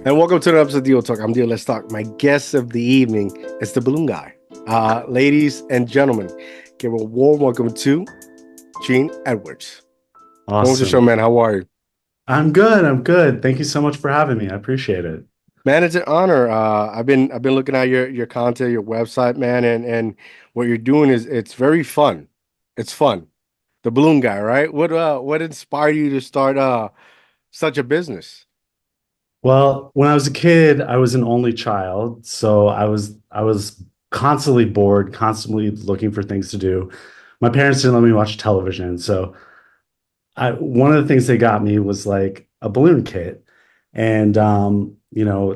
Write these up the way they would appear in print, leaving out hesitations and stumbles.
And welcome to the episode of DIOTALK. I'm Let's Talk. My guest of the evening is the balloon guy. Ladies and gentlemen, give a warm welcome to Gene Edwards. Welcome to the show, Awesome. man. How are you? I'm good. I'm good. Thank you so much for having me. I appreciate it. Man, it's an honor. I've been looking at your content, your website, man, and what you're doing is it's very fun. It's fun. The balloon guy, right? What inspired you to start such a business? Well, when I was a kid, I was an only child, so I was constantly bored, constantly looking for things to do. My parents didn't let me watch television, so one of the things they got me was like a balloon kit and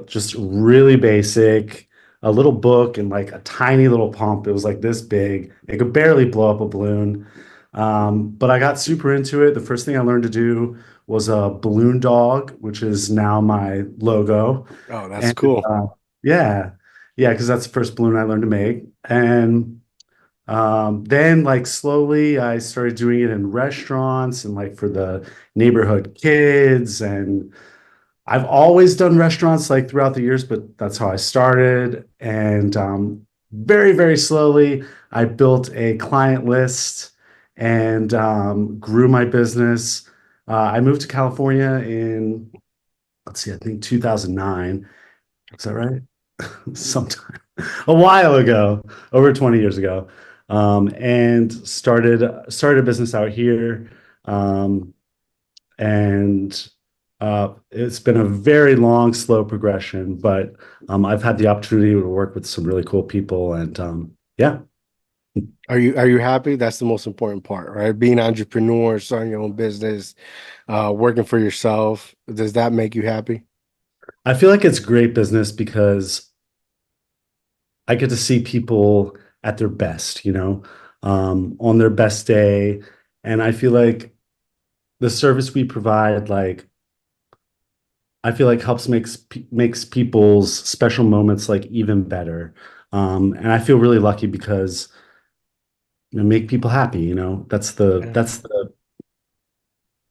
just really basic, a little book and like a tiny little pump. It was like this big. It could barely blow up a balloon. But I got super into it. The first thing I learned to do was a balloon dog, which is now my logo. Oh, that's And cool. uh, yeah, yeah, because that's the first balloon I learned to make. And then like slowly I started doing it in restaurants and like for the neighborhood kids. And I've always done restaurants like throughout the years, but that's how I started. And very, very slowly I built a client list and grew my business. I moved to California in, let's see, I think 2009. Is that right? Sometime a while ago, over 20 years ago, and started a business out here. Um, and it's been a very long, slow progression, but I've had the opportunity to work with some really cool people, and yeah. Are you happy? That's the most important part, right? Being an entrepreneur, starting your own business, working for yourself. Does that make you happy? I feel like it's great business because I get to see people at their best, on their best day, and I feel like the service we provide, like I feel like helps makes people's special moments like even better. And I feel really lucky because make people happy. That's the Yeah. that's the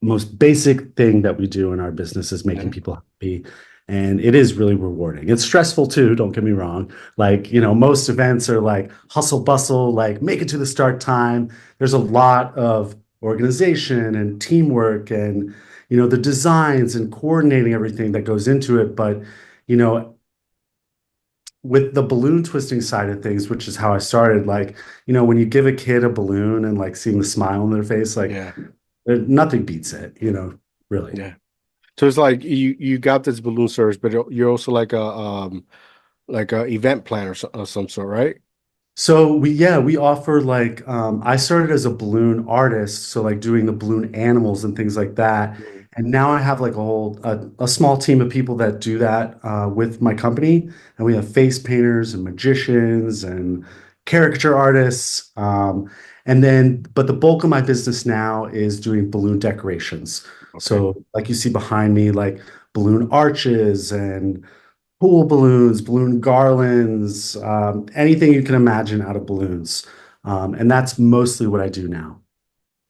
most basic thing that we do in our business is making Yeah. people happy. And it is really rewarding. It's stressful too, don't get me wrong. Like, most events are like hustle bustle, like make it to the start time. There's a lot of organization and teamwork and, the designs and coordinating everything that goes into it. But, you know, with the balloon twisting side of things, which is how I started, like, when you give a kid a balloon and like seeing the smile on their face, like Yeah. nothing beats it, really. Yeah. So it's like you got this balloon service, but you're also like a event planner of some sort, right? So we offer like I started as a balloon artist, so like doing the balloon animals and things like that. Mm. And now I have like a small team of people that do that with my company. And we have face painters and magicians and caricature artists. But the bulk of my business now is doing balloon decorations. Okay. So like you see behind me, like balloon arches and pool balloons, balloon garlands, anything you can imagine out of balloons. And that's mostly what I do now.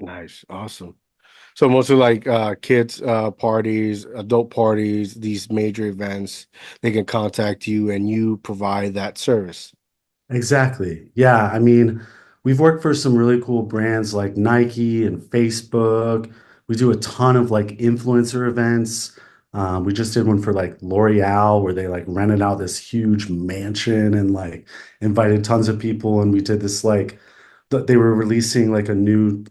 Nice. Awesome. So mostly like kids parties, adult parties, these major events, they can contact you and you provide that service. Exactly. Yeah. I mean, we've worked for some really cool brands like Nike and Facebook. We do a ton of like influencer events. We just did one for like L'Oreal where they like rented out this huge mansion and like invited tons of people. And we did this like, they were releasing like a new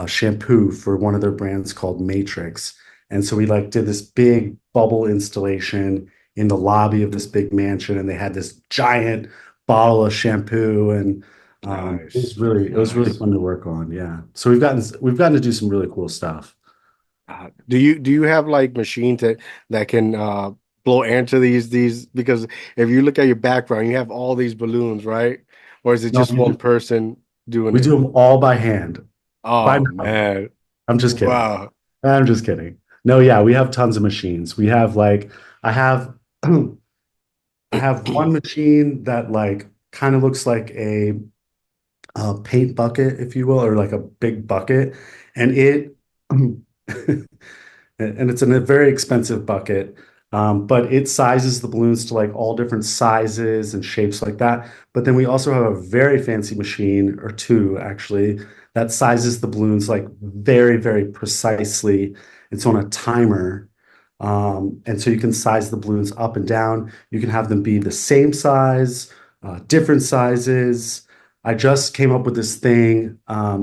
shampoo for one of their brands called Matrix. And so we like did this big bubble installation in the lobby of this big mansion, and they had this giant bottle of shampoo, and Nice. it was really Nice. fun to work on. Yeah, so we've gotten to do some really cool stuff. Do you have like machines that can blow air into these because if you look at your background, you have all these balloons, right? Or is it No, just one person doing we it? do them all by hand, by Oh mouth. man. I'm just kidding. Wow. I'm just kidding. No, yeah, we have tons of machines. We have like I have I have one machine that like kind of looks like a paint bucket, if you will, or like a big bucket, and it and it's in a very expensive bucket. But it sizes the balloons to like all different sizes and shapes like that. But then we also have a very fancy machine, or two actually, that sizes the balloons like very, very precisely. It's on a timer. And so you can size the balloons up and down. You can have them be the same size, different sizes. I just came up with this thing.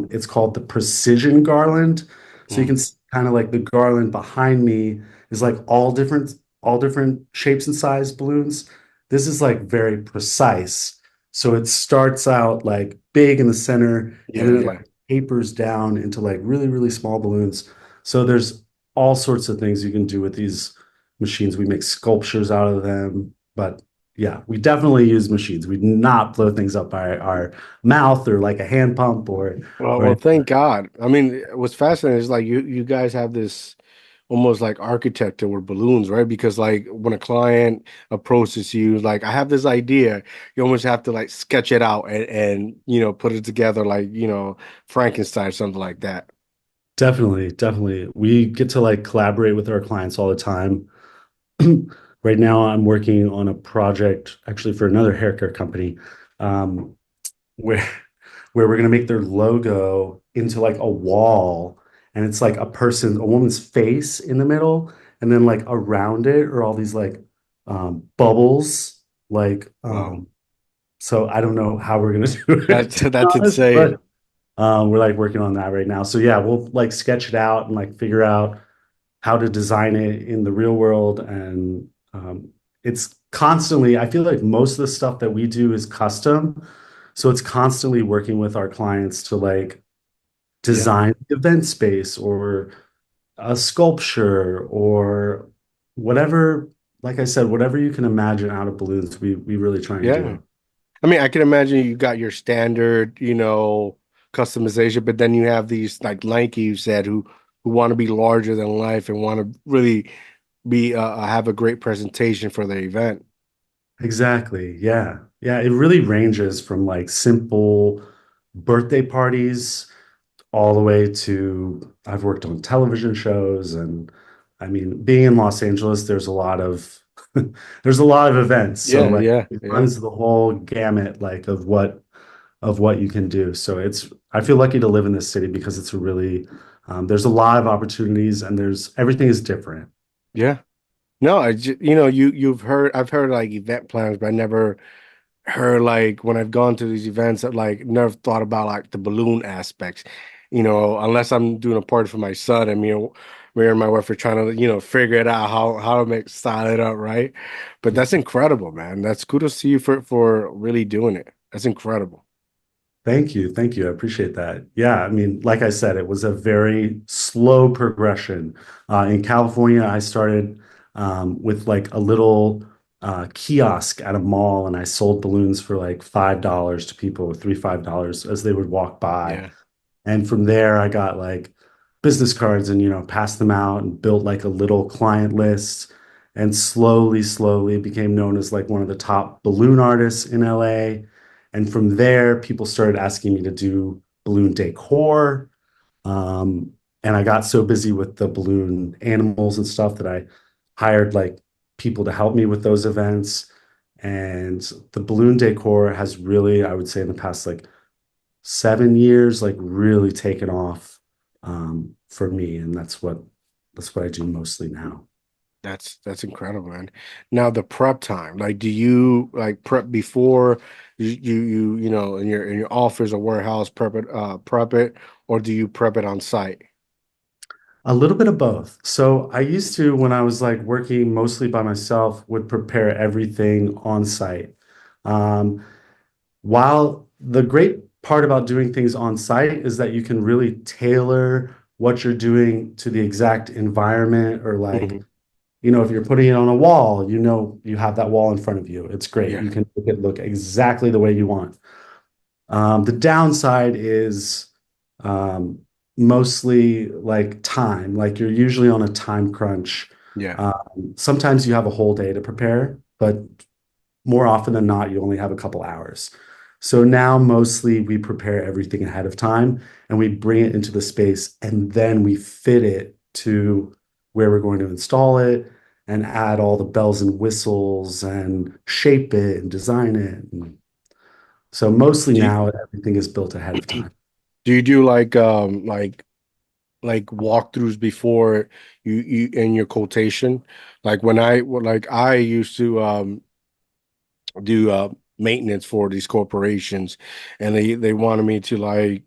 It's called the precision garland. So you Mm. can see kind of like the garland behind me is like all different shapes and size balloons. This is like very precise. So it starts out like big in the center and Yeah, then it yeah. like tapers down into like really, really small balloons. So there's all sorts of things you can do with these machines. We make sculptures out of them, but yeah, we definitely use machines. We do not blow things up by our mouth or like a hand pump or Well, anything. thank God. I mean, what's fascinating is like you guys have this almost like architecture with balloons, right? Because like when a client approaches you, like I have this idea, you almost have to like sketch it out and put it together like Frankenstein or something like that. Definitely, definitely. We get to like collaborate with our clients all the time. Right now, I'm working on a project actually for another hair care company, um, where where we're gonna make their logo into like a wall, and it's like a woman's face in the middle, and then like around it are all these like bubbles. Like, Wow, so I don't know how we're gonna do it, that's to be that's honest, insane. but we're like working on that right now. So yeah, we'll like sketch it out and like figure out how to design it in the real world. And it's constantly, I feel like most of the stuff that we do is custom. So it's constantly working with our clients to like Yeah, design the event space or a sculpture or whatever, like I said, whatever you can imagine out of balloons, we really try and yeah. do. I mean, I can imagine you got your standard, customization, but then you have these like lanky you said who want to be larger than life and want to really be have a great presentation for the event. Exactly. Yeah. Yeah. It really ranges from like simple birthday parties all the way to I've worked on television shows. And I mean, being in Los Angeles, there's a lot of there's a lot of events. So Yeah, like yeah, it yeah, runs the whole gamut like of what you can do. So it's I feel lucky to live in this city because it's a really there's a lot of opportunities and there's everything is different. yeah. No, you've heard I've heard like event planners, but I never heard like when I've gone to these events I've like never thought about like the balloon aspects. Unless I'm doing a party for my son and me and my wife are trying to, figure it out how to make style it up, right? But that's incredible, man. That's kudos to you for really doing it. That's incredible. Thank you. Thank you. I appreciate that. Yeah, I mean, like I said, it was a very slow progression. In California, I started with like a little kiosk at a mall, and I sold balloons for like $5 to people, $3, $5 as they would walk by. Yeah. And from there, I got like business cards and, passed them out and built like a little client list and slowly, slowly became known as like one of the top balloon artists in LA. And from there, people started asking me to do balloon decor. Um, and I got so busy with the balloon animals and stuff that I hired like people to help me with those events. And the balloon decor has really, I would say, in the past like 7 years, like really taken off for me, and that's what I do mostly now. That's incredible, man. Now the prep time, like, do you like prep before in your office or warehouse prep it, or do you prep it on site? A little bit of both. So I used to, when I was like working mostly by myself, would prepare everything on site. Um, while the great part about doing things on site is that you can really tailor what you're doing to the exact environment or like Hmm. if you're putting it on a wall, you have that wall in front of you. It's great. Yeah, You can make it look exactly the way you want. The downside is um, mostly like time. Like you're usually on a time crunch. yeah, Sometimes you have a whole day to prepare, but more often than not, you only have a couple hours. So now mostly we prepare everything ahead of time and we bring it into the space and then we fit it to where we're going to install it and add all the bells and whistles and shape it and design it. And so mostly Do now you, everything is built ahead of time. do you do like walkthroughs before you in your quotation? Like like I used to do maintenance for these corporations, and they wanted me to like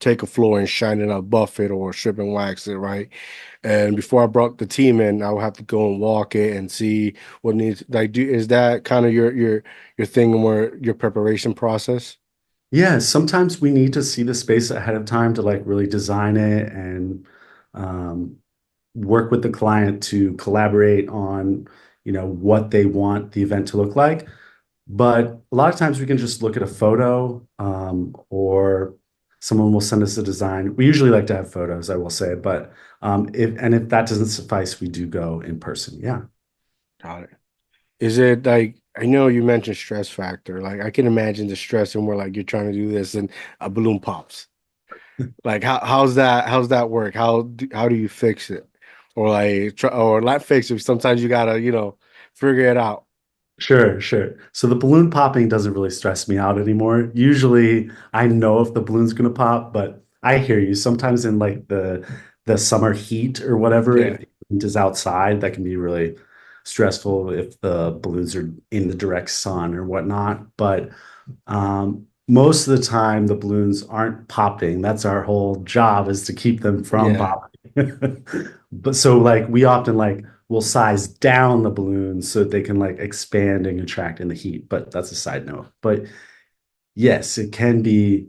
take a floor and shine it up, buff it or strip and wax it, right? And before I brought the team in, I would have to go and walk it and see what needs like do is that kind of your thing where your preparation process? Yeah, sometimes we need to see the space ahead of time to like really design it and um, work with the client to collaborate on, what they want the event to look like. But a lot of times we can just look at a photo, or someone will send us a design. We usually like to have photos, I will say, but if that doesn't suffice, we do go in person. Yeah. Got it. Is it like I know you mentioned stress factor. Like I can imagine the stress and where like you're trying to do this and a balloon pops. Like how's that work? How do you fix it? Or like try, or not fix it. Sometimes you gotta, figure it out. Sure, sure. So the balloon popping doesn't really stress me out anymore. Usually I know if the balloon's gonna pop, but I hear you. Sometimes in like the summer heat or whatever, if Yeah. the heat is outside, that can be really stressful if the balloons are in the direct sun or whatnot. But most of the time, the balloons aren't popping. That's our whole job is to keep them from Yeah. popping. But so like we often like will size down the balloons so that they can like expand and contract in the heat. But that's a side note. But yes, it can be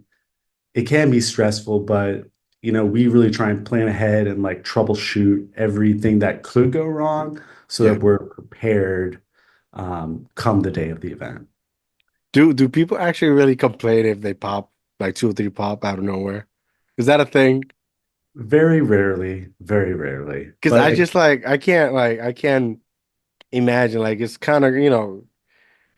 stressful, but we really try and plan ahead and like troubleshoot everything that could go wrong so Yeah. that we're prepared come the day of the event. Do people actually really complain if they pop like two or three pop out of nowhere? Is that a thing? Very rarely, very rarely. Because But I just I can't imagine like it's kind of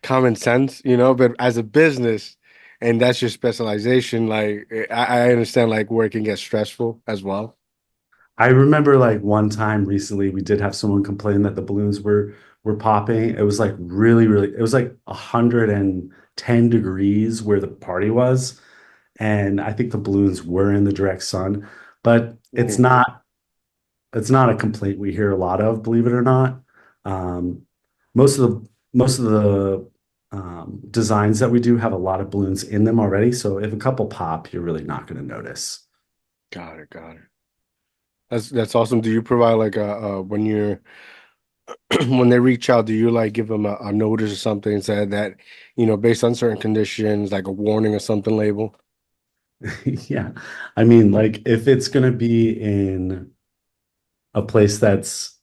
common sense, but as a business and that's your specialization, like I understand like where it can get stressful as well. I remember like one time recently we did have someone complain that the balloons were popping. It was like really, really, it was like 110 degrees where the party was. And I think the balloons were in the direct sun, but it's Mhm. not it's not a complaint we hear a lot of, believe it or not. Um, most of the designs that we do have a lot of balloons in them already. So if a couple pop, you're really not going to notice. Got it, got it. That's awesome. Do you provide like a when you're when they reach out, do you like give them a notice or something and say that, based on certain conditions, like a warning or something label? Yeah. I mean, like if it's going to be in a place that's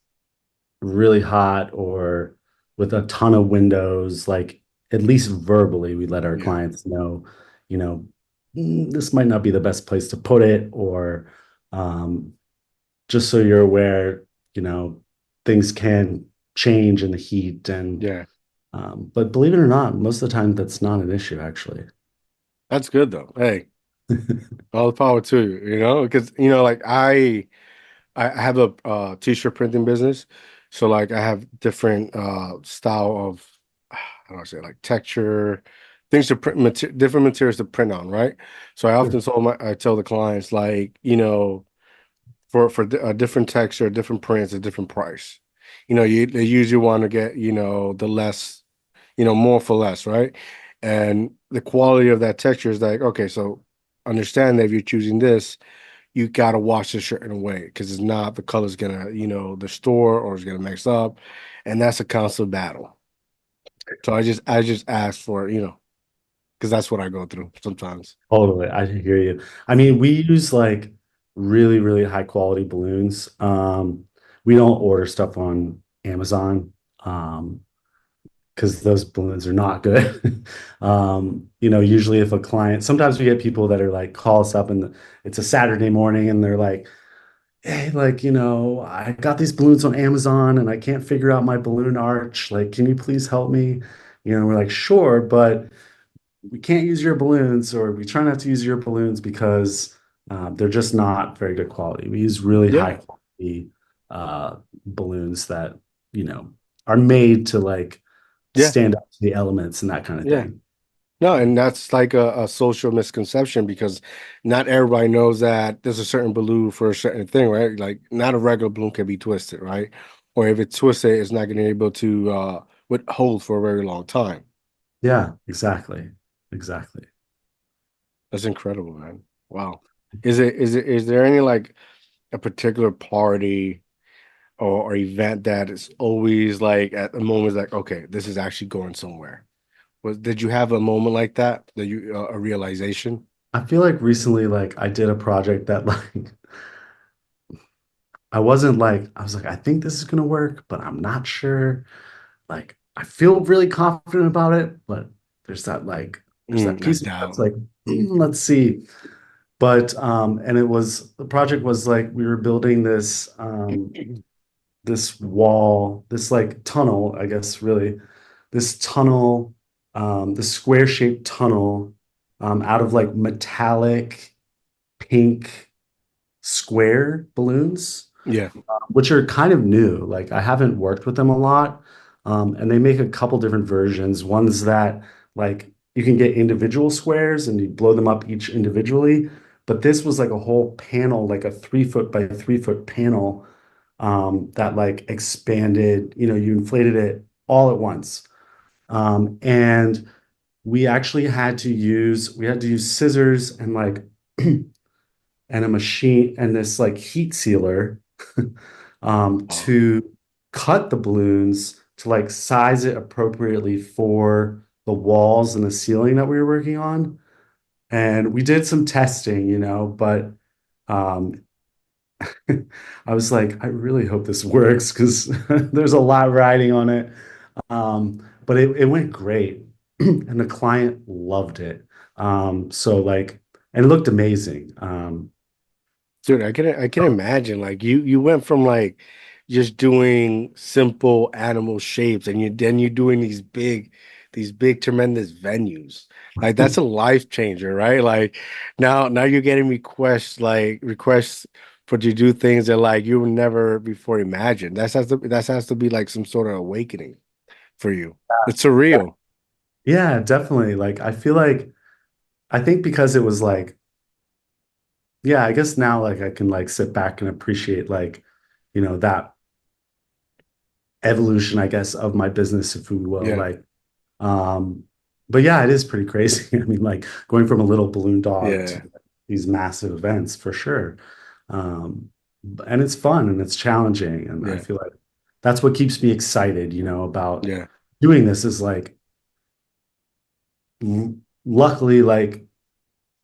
really hot or with a ton of windows, like at least verbally, we let our Yeah. clients know, you know, this might not be the best place to put it, or um, just so you're aware, you know, things can change in the heat. And Yeah. but believe it or not, most of the time that's not an issue actually. That's good though. Hey, all the power to you, because like I have a t-shirt printing business. So like I have different style of how do I say like texture, things to print different materials to print on, right? So I tell the clients like, for a different texture, different prints, a different price. They usually want to get, the less, more for less, right? And the quality of that texture is like, okay, so understand that if you're choosing this, you gotta wash the shirt in a way because it's not the color's gonna, the store or it's gonna mix up, and that's a constant battle. So I just ask for, because that's what I go through sometimes. Totally, I hear you. I mean, we use like really, really high quality balloons. We don't order stuff on Amazon, because those balloons are not good. Usually if a client, sometimes we get people that are like call us up and it's a Saturday morning and they're like, hey, like, I got these balloons on Amazon and I can't figure out my balloon arch. Like, can you please help me? We're like, sure, but we can't use your balloons, or we try not to use your balloons because they're just not very good quality. We use really high Yeah. quality balloons that, you know, are made to like Yeah, stand up to the elements and that kind of yeah. thing. No, and that's like a social misconception because not everybody knows that there's a certain balloon for a certain thing, right? Like not a regular balloon can be twisted, right? Or if it's twisted, it's not going to be able to hold for a very long time. Yeah, exactly. Exactly. That's incredible, man. Wow. Is there any like a particular party or event that is always like at the moment like, okay, this is actually going somewhere? Did you have a moment like that you a realization? I feel like recently, like I did a project that like I wasn't like I was like, I think this is gonna work, but I'm not sure. Like I feel really confident about it, but there's that I piece of me that's doubt. like, let's see. But and it was the project was like we were building this wall, this like tunnel, I guess really, this tunnel, this square shaped tunnel out of like metallic pink square balloons, Yeah, which are kind of new. Like I haven't worked with them a lot. And they make a couple different versions. Ones that like you can get individual squares and you blow them up each individually. But this was like a whole panel, like a 3 foot by 3 foot panel that like expanded, you know, you inflated it all at once. And we had to use scissors and like and a machine and this like heat sealer oh, to cut the balloons to like size it appropriately for the walls and the ceiling that we were working on. And we did some testing, you know, but um, I was like, I really hope this works because there's a lot riding on it. But it went great, and the client loved it. So like, and it looked amazing. dude, I can imagine like you went from like just doing simple animal shapes and you doing these big tremendous venues. Like that's a life changer, right? Like now you're getting requests for to do things that like you would never before imagined. That has to be like some sort of awakening for you. It's surreal. Yeah, definitely. Like, I feel like I think because it was like, yeah, I guess now like I can like sit back and appreciate like, you know, that evolution, I guess, of my business, if we will. Yeah, Like, um, but yeah, it is pretty crazy. I mean, like going from a little balloon dog to yeah, these massive events for sure. Um, and it's fun and it's challenging. And I yeah, feel like that's what keeps me excited, you know, about yeah. doing this is like, luckily, like,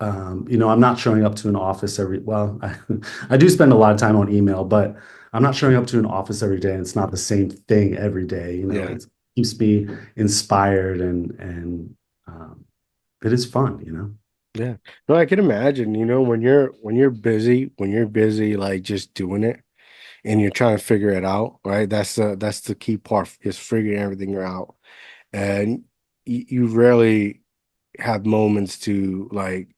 you know, I'm not showing up to an office I do spend a lot of time on email, but I'm not showing up to an office every day. And it's not the same thing every day. You know, Yeah. it keeps me inspired and it is fun, you know? Yeah. No, I can imagine, when you're busy like just doing it and you're trying to figure it out, right? That's the key part is figuring everything out. And you rarely have moments to like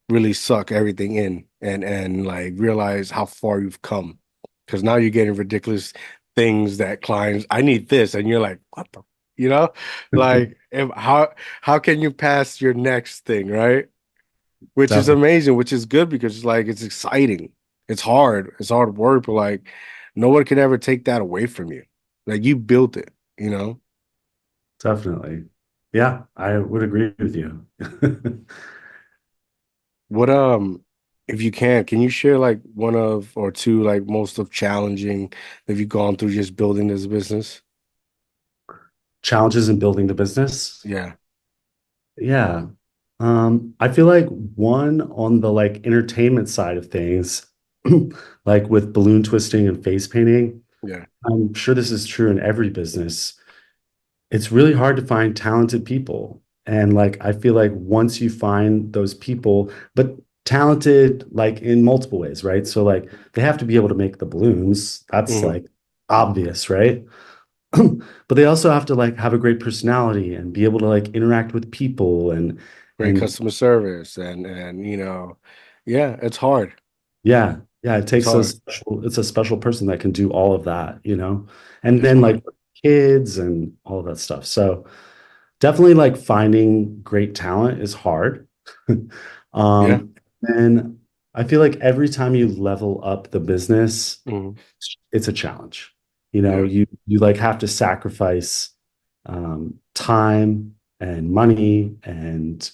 really suck everything in and like realize how far you've come. Because now you're getting ridiculous things that clients, I need this, and you're like, what the, you know? Like how can you pass your next thing, right? Which is Definitely, amazing, which is good because like it's exciting. It's hard work, but like no one can ever take that away from you. Like you built it, you know? definitely. Yeah, I would agree with you. What if you can you share like one of or two like most of challenging that you've gone through just building this business? Challenges in building the business. Yeah, Yeah. I feel like one on the like entertainment side of things, like with balloon twisting and face painting, yeah. I'm sure this is true in every business. It's really hard to find talented people. And like I feel like once you find those people, but talented like in multiple ways, right? So like they have to be able to make the balloons. That's Hmm. like obvious, right? But they also have to like have a great personality and be able to like interact with people Great and customer service and yeah, it's hard. yeah. Yeah, it It's takes hard. it's a special person that can do all of that, you know? And It's then hard. like kids and all of that stuff. So definitely like finding great talent is hard. Yeah. Um, and I feel like every time you level up the business, Mhm. it's a challenge. You know, Yeah. you like have to sacrifice time and money and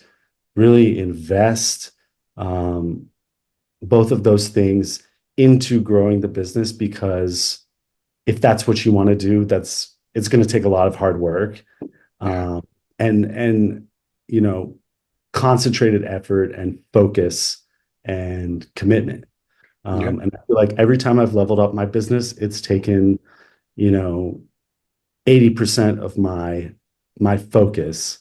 really invest um, both of those things into growing the business because if that's what you want to do, that's it's going to take a lot of hard work Yeah. um, and you know concentrated effort and focus and commitment. Yeah. And I feel like every time I've leveled up my business, it's taken, you know, 80% of my focus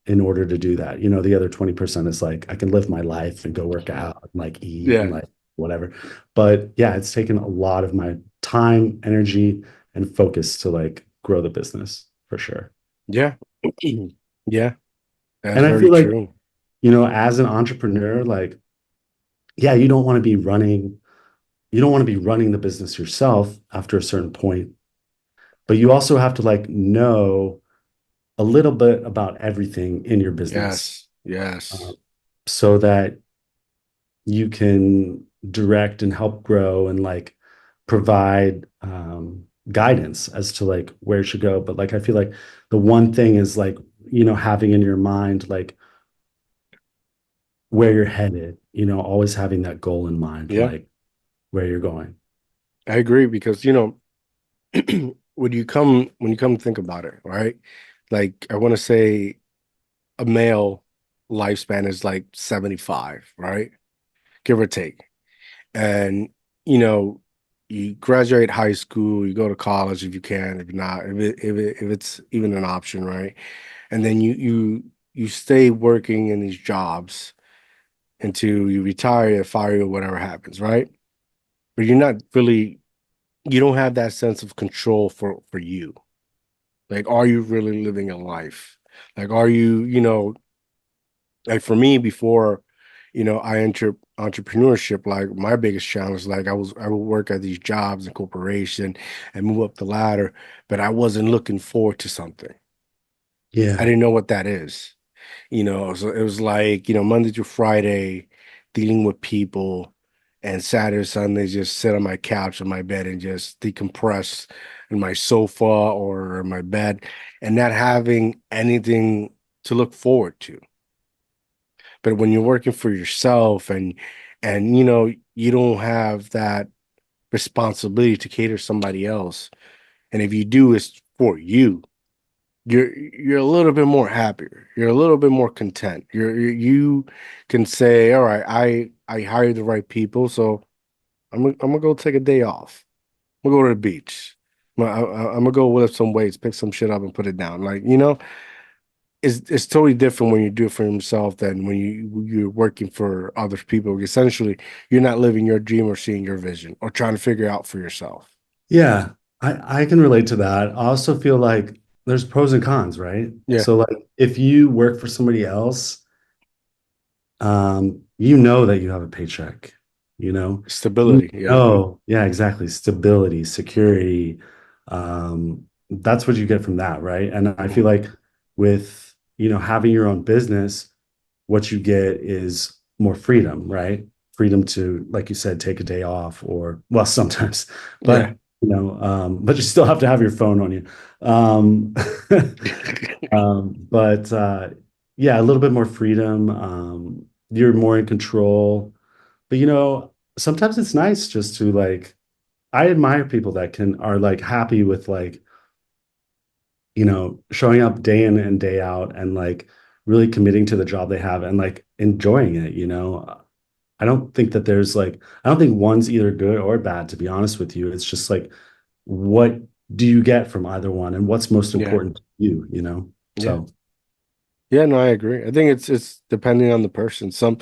in order to do that. You know, the other 20% is like I can live my life and go work out and like eat and Yeah. like whatever. But yeah, it's taken a lot of my time, energy, and focus to like grow the business for sure. Yeah. Yeah. That's And I very feel like, true. you know, as an entrepreneur, like, yeah, you don't want to be running the business yourself after a certain point, but you also have to like know a little bit about everything in your business Yes. uh, Yes. so that you can direct and help grow and like provide guidance as to like where it should go. But like I feel like the one thing is like, you know, having in your mind like where you're headed, you know, always having that goal in mind, Yeah. like where you're going. I agree because, when you come think about it, right? Like I want to say a male lifespan is like 75, right? Give or take. And you know, you graduate high school, you go to college if you can, if not, if it's even an option, right? And then you stay working in these jobs until you retire, fire, or whatever happens, right? But you're not really you don't have that sense of control for you. Like, are you really living a life? Like, are you, like for me before, I enter entrepreneurship, like my biggest challenge, like I would work at these jobs and corporation and move up the ladder, but I wasn't looking forward to something. I Yeah. didn't know what that is. So it was like, Monday through Friday, dealing with people, and Saturday, Sunday, just sit on my couch in my bed and just decompress in my sofa or my bed and not having anything to look forward to. But when you're working for yourself and you don't have that responsibility to cater to somebody else, and if you do, it's for you. You're a little bit more happier. You're a little bit more content. You can say, all right, I hired the right people, so I'm gonna go take a day off. I'm gonna go to the beach. I'm gonna go lift some weights, pick some shit up, and put it down. Like it's totally different when you do it for yourself than when you're working for other people. Essentially, you're not living your dream or seeing your vision or trying to figure out for yourself. Yeah, I can relate to that. I also feel like there's pros and cons, right? Yeah, So like if you work for somebody else, you know that you have a paycheck, you know? You stability. Yeah, know, yeah, exactly. Stability, security. That's what you get from that, right? And I feel Mhm. like with, you know, having your own business, what you get is more freedom, right? Freedom to, like you said, take a day off or, well, sometimes, Yeah, but, but you still have to have your phone on you. Um, but yeah, a little bit more freedom. You're more in control. But, you know, sometimes it's nice just to like, I admire people that are like happy with like, you know, showing up day in and day out and like really committing to the job they have and like enjoying it, you know. I don't think one's either good or bad, to be honest with you. It's just like, what do you get from either one and what's most yeah, important to you, you know? yeah. So, Yeah, no, I agree. I think it's depending on the person. Some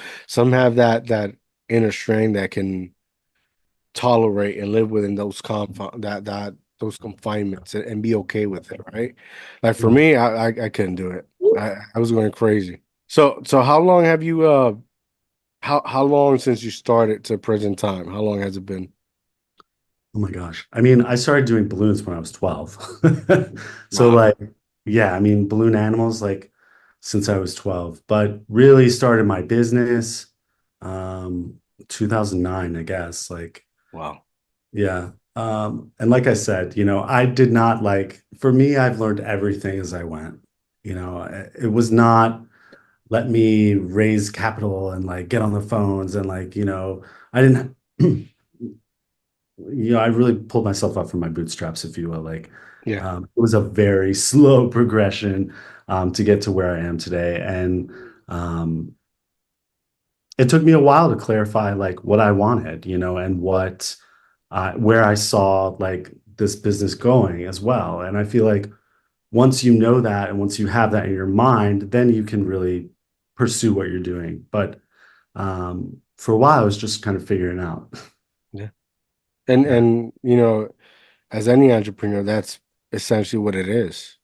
have that inner strength that can tolerate and live within those confinements and be okay with it, right? Like for yeah. me, I couldn't do it. I was going crazy. So how long have you How long since you started to present time? How long has it been? Oh my gosh. I mean, I started doing balloons when I was 12. So Wow. like, yeah, I mean, balloon animals like since I was 12, but really started my business 2009, I guess. Like, Wow. yeah. And like I said, I did not like, for me, I've learned everything as I went. It was not let me raise capital and like get on the phones and like, I didn't I really pulled myself up from my bootstraps, if you will. Like, Yeah. it was a very slow progression to get to where I am today, and um, it took me a while to clarify like what I wanted, and where I saw like this business going as well. And I feel like once you know that, and once you have that in your mind, then you can really pursue what you're doing. But for a while, I was just kind of figuring out. Yeah. And Yeah. and you know, as any entrepreneur, that's essentially what it is.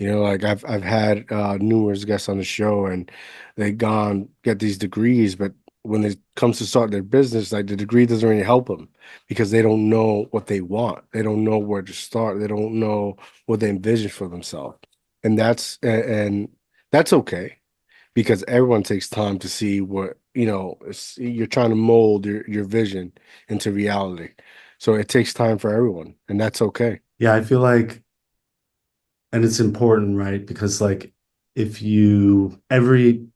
Like I've had numerous guests on the show and they gone get these degrees, but when it comes to start their business, like the degree doesn't really help them because they don't know what they want. They don't know where to start. They don't know what they envision for themselves. And that's okay because everyone takes time to see what, you're trying to mold your vision into reality. So it takes time for everyone, and that's okay. Yeah, I feel like and it's important, right? Because like if you every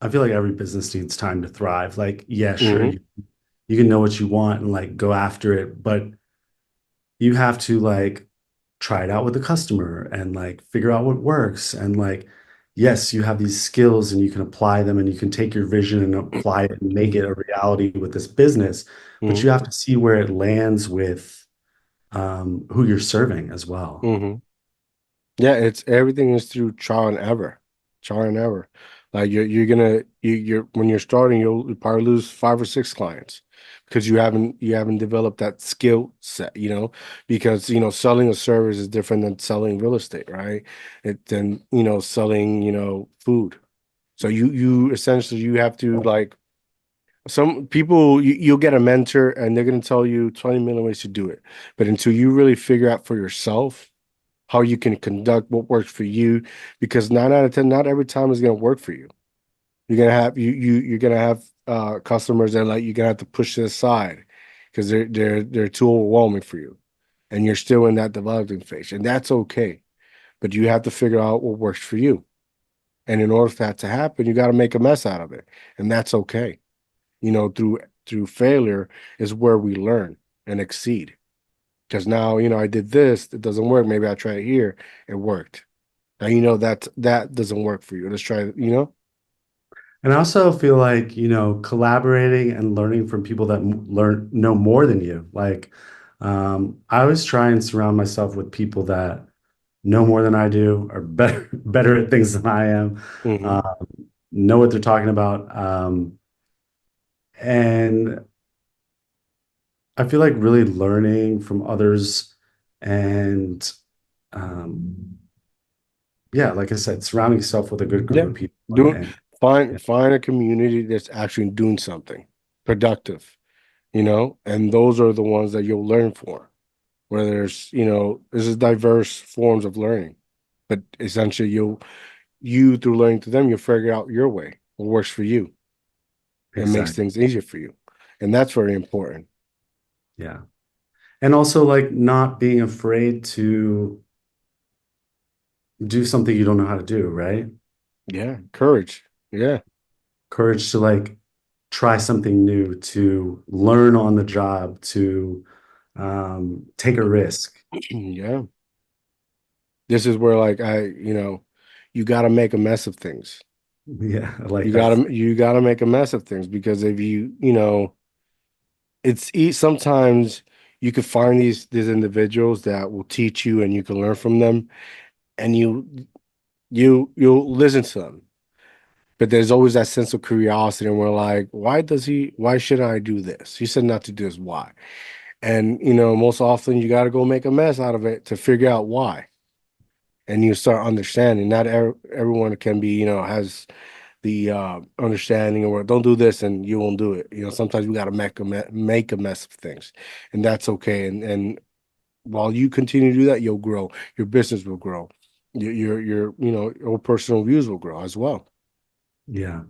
I feel like every business needs time to thrive. Like, yeah, sure, Hmm. you can know what you want and like go after it, but you have to like try it out with the customer and like figure out what works. And like, yes, you have these skills and you can apply them and you can take your vision and apply it and make it a reality with this business, but Hmm. you have to see where it lands with who you're serving as well. Hmm. Yeah, it's everything is through trial and error, trial and error. Like you're when you're starting, you'll probably lose five or six clients because you haven't developed that skill set, because selling a service is different than selling real estate, right? Than selling food. So you essentially you have to like some people you'll get a mentor and they're gonna tell you 20 million ways to do it, but until you really figure out for yourself how you can conduct what works for you, because 9 out of 10, not every time is going to work for you. You're gonna have customers that like you're gonna have to push to the side because they're too overwhelming for you, and you're still in that developing phase, and that's okay. But you have to figure out what works for you, and in order for that to happen, you got to make a mess out of it, and that's okay. Through failure is where we learn and exceed. Because now, I did this, it doesn't work. Maybe I try it here, it worked. Now that doesn't work for you. Let's try it. And I also feel like, collaborating and learning from people that know more than you. Like, I always try and surround myself with people that know more than I do, are better better at things than I am, Hmm. um, know what they're talking about. And I feel like really learning from others and um, yeah, like I said, surrounding yourself with a good group Yeah. of people. Doing And yeah, find a community that's actually doing something productive, and those are the ones that you'll learn for. Where there's a diverse forms of learning, but essentially you through learning to them, you'll figure out your way, what works for you and makes exactly. things easier for you. And that's very important. Yeah. And also like not being afraid to do something you don't know how to do, right? Yeah. Courage. Yeah. Courage to like try something new, to learn on the job, to take a risk. Yeah. This is where like you got to make a mess of things. Yeah, I like You that. got to you got to make a mess of things because if sometimes you could find these individuals that will teach you and you can learn from them, and you'll listen to them. But there's always that sense of curiosity, and we're like, why shouldn't I do this? He said not to do this. Why? And most often you got to go make a mess out of it to figure out why. And you start understanding not everyone can be, has the understanding, or don't do this and you won't do it. Sometimes we got to make a mess of things, and that's okay. And while you continue to do that, you'll grow. Your business will grow. Your personal views will grow as well. Yeah.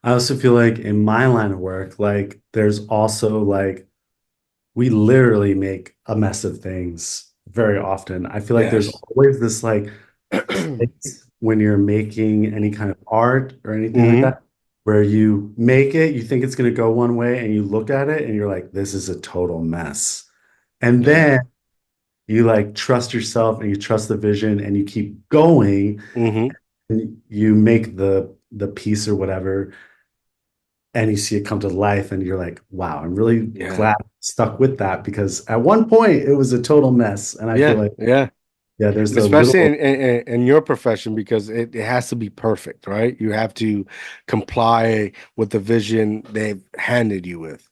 I also feel like in my line of work, like there's also like we literally make a mess of things very often. I feel like there's Yes. always this like space when you're making any kind of art or anything like Hmm. that, where you make it, you think it's going to go one way, and you look at it and you're like, this is a total mess. And Yeah. then you like trust yourself and you trust the vision and you keep going Hmm. and you make the piece or whatever and you see it come to life and you're like, wow, I'm really Yeah. glad I stuck with that because at one point it was a total mess. And I feel Yeah. like, Yeah. yeah, there's And the especially little, in your profession, because it has to be perfect, right? You have to comply with the vision they've handed you with.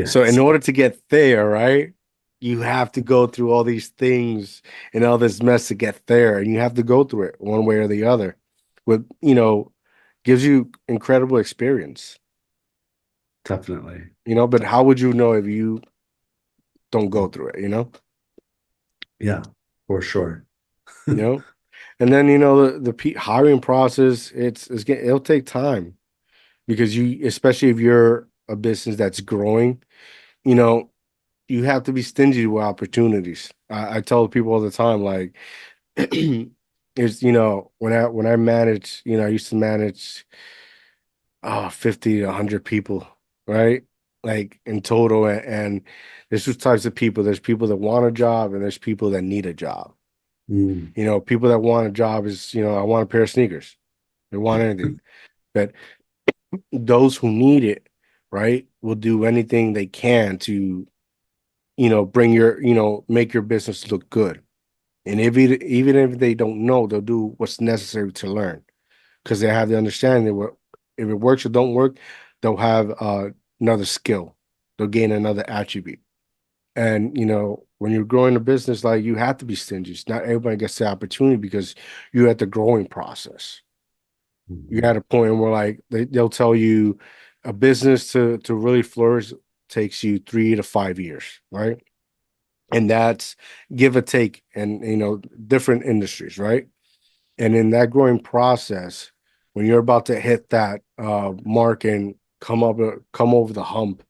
So in yes, order to get there, right, you have to go through all these things and all this mess to get there, and you have to go through it one way or the other. With gives you incredible experience, definitely. but how would you know if you don't go through it? Yeah, for sure. You know, and then the hiring process, it'll take time because especially if you're a business that's growing, you know, you have to be stingy with opportunities. I tell people all the time, like, is when I manage, I used to manage 50 to 100 people, right? Like in total, and there's two types of people. There's people that want a job, and there's people that need a job. Mm. People that want a job is, I want a pair of sneakers. They want anything. But those who need it, right, will do anything they can to, bring make your business look good. And even if they don't know, they'll do what's necessary to learn because they have the understanding that if it works or don't work, they'll have another skill. They'll gain another attribute. And when you're growing a business, like you have to be stingy. Not everybody gets the opportunity because you're at the growing process. You're Mhm. at a point where like they'll tell you a business to really flourish takes you 3 to 5 years, right? And that's give or take and different industries, right? And in that growing process, when you're about to hit that mark and come over the hump,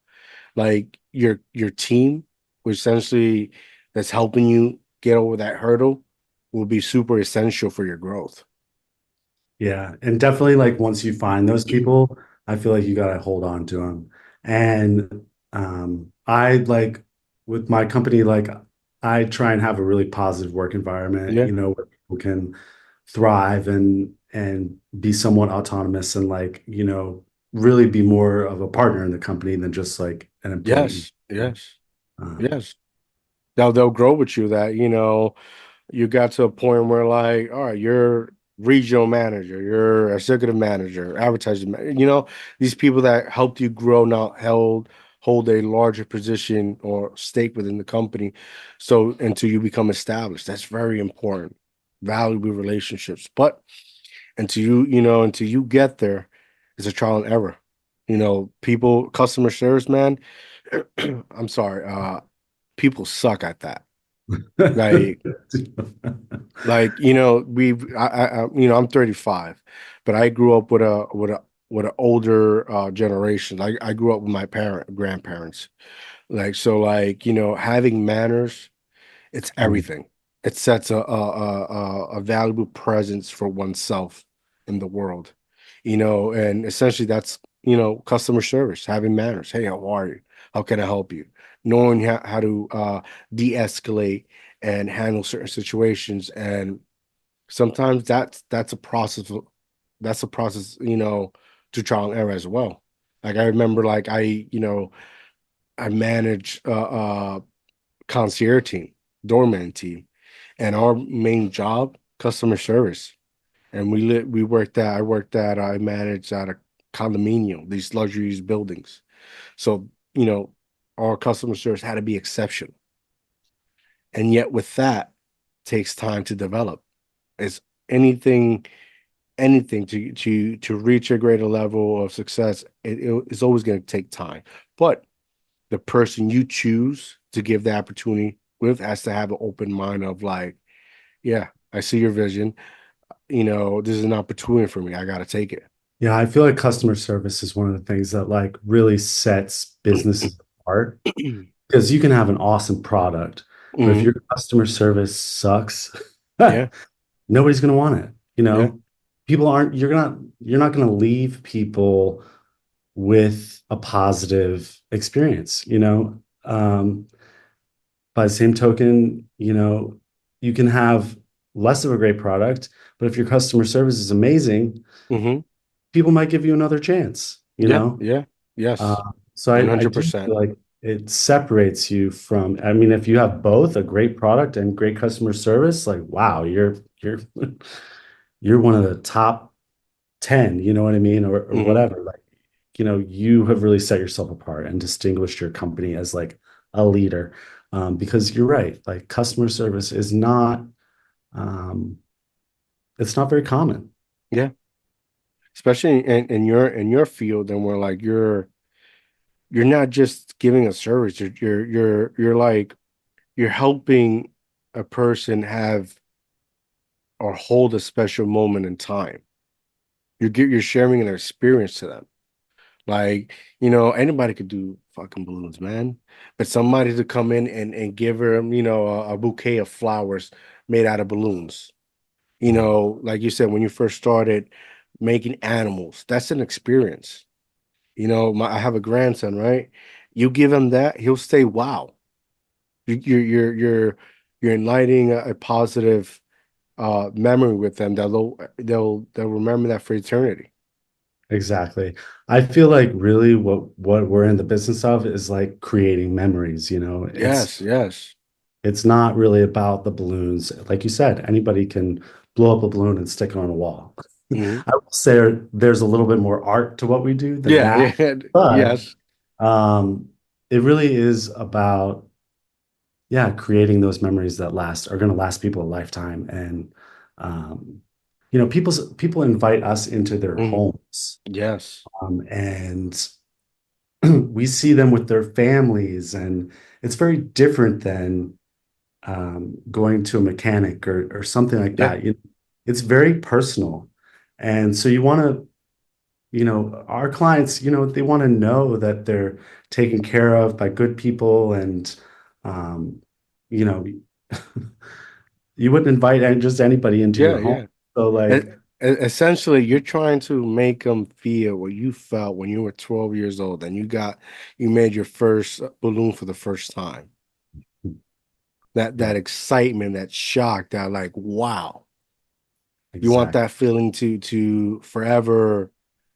like your team, which essentially that's helping you get over that hurdle, will be super essential for your growth. Yeah, and definitely like once you find those people, I feel like you gotta hold on to them. And I like with my company, like I try and have a really positive work environment, Yeah. where people can thrive and be somewhat autonomous and like, really be more of a partner in the company than just like an employee. Yes. Yes. Um, Yes. They'll grow with you that, you got to a point where like, all right, you're regional manager, you're executive manager, advertising, these people that helped you grow now hold a larger position or stake within the company. So until you become established, that's very important. Valuable relationships. But until you get there, it's a trial and error. Customer service, man, I'm sorry, people suck at that. Like I'm 35, but I grew up with an older generation. I grew up with my grandparents. Having manners, it's everything. It sets a valuable presence for oneself in the world. And essentially that's customer service, having manners. Hey, how are you? How can I help you? Knowing how to de-escalate and handle certain situations. And sometimes that's a process to trial and error as well. Like I remember, like I manage concierge team, doorman team, and our main job, customer service. And I managed at a condominium, these luxuries buildings. So, our customer service had to be exceptional. And yet with that takes time to develop. It's anything anything to reach a greater level of success, it's always going to take time. But the person you choose to give the opportunity with has to have an open mind of like, yeah, I see your vision. This is an opportunity for me. I got to take it. Yeah, I feel like customer service is one of the things that like really sets businesses apart because you can have an awesome product, but if Hmm. your customer service sucks, Yeah, nobody's going to want it. yeah, People aren't, you're not going to leave people with a positive experience, by the same token, you can have less of a great product, but if your customer service is amazing, hmm, people might give you another chance, you yeah, know? yeah, Uh, yes, so I do 100%. feel like it separates you from, I mean, if you have both a great product and great customer service, like, wow, you're you're one of the top 10, you know what I mean? Or Hmm. whatever. Like, you have really set yourself apart and distinguished your company as like a leader. Because you're right, like customer service is not um, it's not very common. Yeah, especially in your field, and where like you're not just giving a service. You're like you're helping a person have or hold a special moment in time. You're sharing an experience to them. Like, anybody could do fucking balloons, man. But somebody to come in and give her, a bouquet of flowers made out of balloons. Like you said, when you first started making animals, that's an experience. I have a grandson, right? You give him that, he'll say, "Wow." You're enlightening a positive memory with them that they'll remember that for eternity. Exactly. I feel like really what we're in the business of is like creating memories, Yes, yes. it's not really about the balloons. Like you said, anybody can blow up a balloon and stick it on a wall. Hmm. I will say there's a little bit more art to what we do than Yeah, that, yeah, but yes. um, it really is about, yeah, creating those memories that are going to last people a lifetime. And um, people invite us into their Hmm. homes, Yes. and we see them with their families, and it's very different than going to a mechanic or something like Yeah. that. It's very personal. And so you want to, our clients, they want to know that they're taken care of by good people. And, um, you know, you wouldn't invite just anybody into your Yeah, home. yeah. So E- like, Essentially, you're trying to make them feel what you felt when you were 12 years old and you made your first balloon for the first time. That yeah, excitement, that shock, that like, wow. You want exactly. that feeling to forever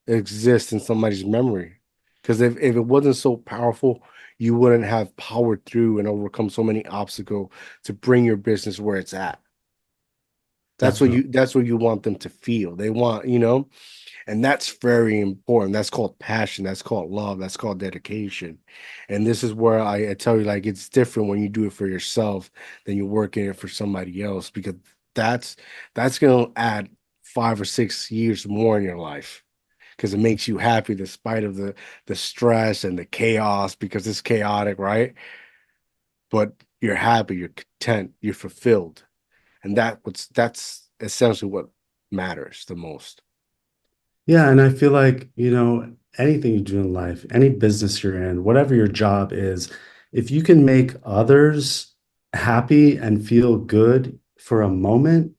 exist in somebody's memory. Because if it wasn't so powerful, you wouldn't have powered through and overcome so many obstacles to bring your business where it's at. Definitely. That's what you want them to feel. They want, and that's very important. That's called passion. That's called love. That's called dedication. And this is where I tell you, like, it's different when you do it for yourself than you're working it for somebody else, because that's that's gonna add 5 or 6 years more in your life because it makes you happy despite of the stress and the chaos because it's chaotic, right? But you're happy, you're content, you're fulfilled. And that's essentially what matters the most. Yeah, and I feel like, anything you do in life, any business you're in, whatever your job is, if you can make others happy and feel good for a moment,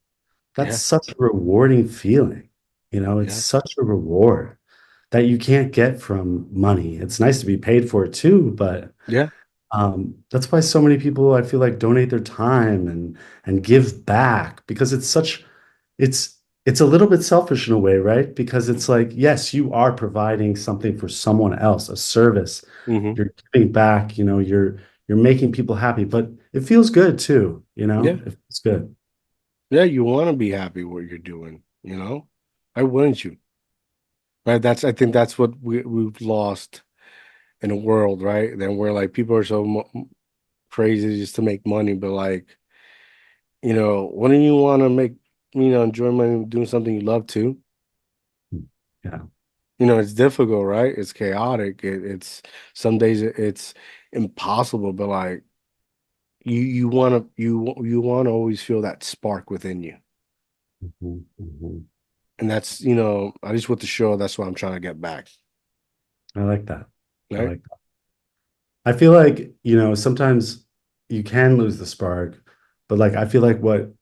that's Yeah. such a rewarding feeling. It's Yes. such a reward that you can't get from money. It's nice to be paid for it too, but Yeah. that's why so many people I feel like donate their time and give back because it's a little bit selfish in a way, right? Because it's like, yes, you are providing something for someone else, a service. Hmm. You're giving back, you're making people happy, but it feels good too, Yeah. it feels good. Yeah. You want to be happy what you're doing, Why wouldn't you? Right. I think that's what we've lost in the world, right? Then where like people are so crazy just to make money, but like, wouldn't you want to enjoy money doing something you love too? Yeah. It's difficult, right? It's chaotic. It's some days it's impossible, but like you want to always feel that spark within you. Mhm, mhm. And that's, at least with the show, that's what I'm trying to get back. I like that. I Right? like that. I feel like, sometimes you can lose the spark, but like I feel like what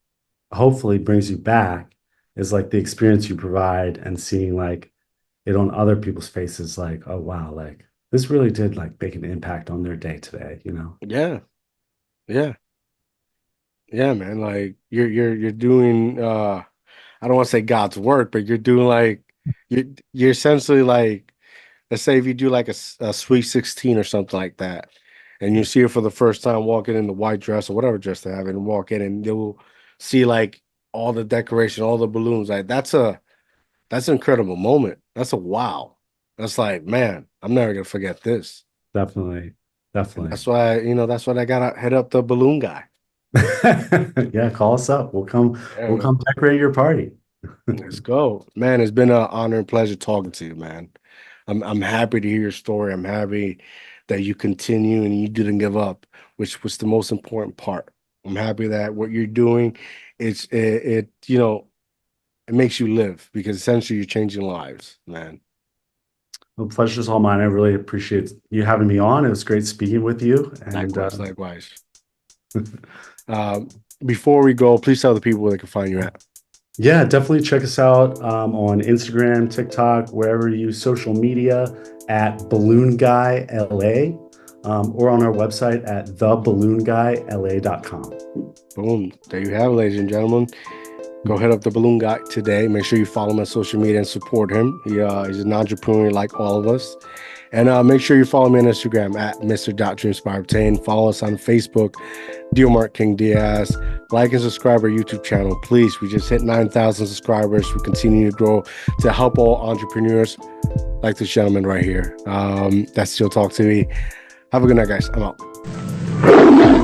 hopefully brings you back is like the experience you provide and seeing like it on other people's faces, like, oh wow, like this really did like make an impact on their day today, you know? Yeah. Yeah. Yeah, man. Like you're doing I don't want to say God's work, but you're doing like you're essentially like, let's say if you do like a Sweet 16 or something like that, and you Yeah, see her for the first time walking in the white dress or whatever dress they have, and walk in and you'll see like all the decoration, all the balloons. Like that's an incredible moment. That's a wow. That's like, man, I'm never gonna forget this. definitely. And Definitely. that's why I gotta head up the balloon guy. Yeah, call us up. Yeah, We'll man. come decorate your party. Let's go. Man, it's been an honor and pleasure talking to you, man. I'm happy to hear your story. I'm happy that you continue and you didn't give up, which was the most important part. I'm happy that what you're doing, it makes you live because essentially you're changing lives, man. The pleasure's all mine. I really appreciate you having me on. It was great speaking with you. And Likewise, likewise. Um, Before we go, please tell the people where they can find you at. yeah, definitely check us out on Instagram, TikTok, wherever you use social media at Balloon Guy LA, or on our website at theballoonguyla.com. Boom. There you have it, ladies and gentlemen. Go hit up the balloon guy today. Make sure you follow him on social media and support him. He's an entrepreneur like all of us. And make sure you follow me on Instagram at Mr.DreamSpireObtain. Follow us on Facebook, Mark King Diaz. Like and subscribe our YouTube channel, please. We just hit 9,000 subscribers. We continue to grow to help all entrepreneurs like this gentleman right here. That's Still Talk to Me. Have a good night, guys. I'm out.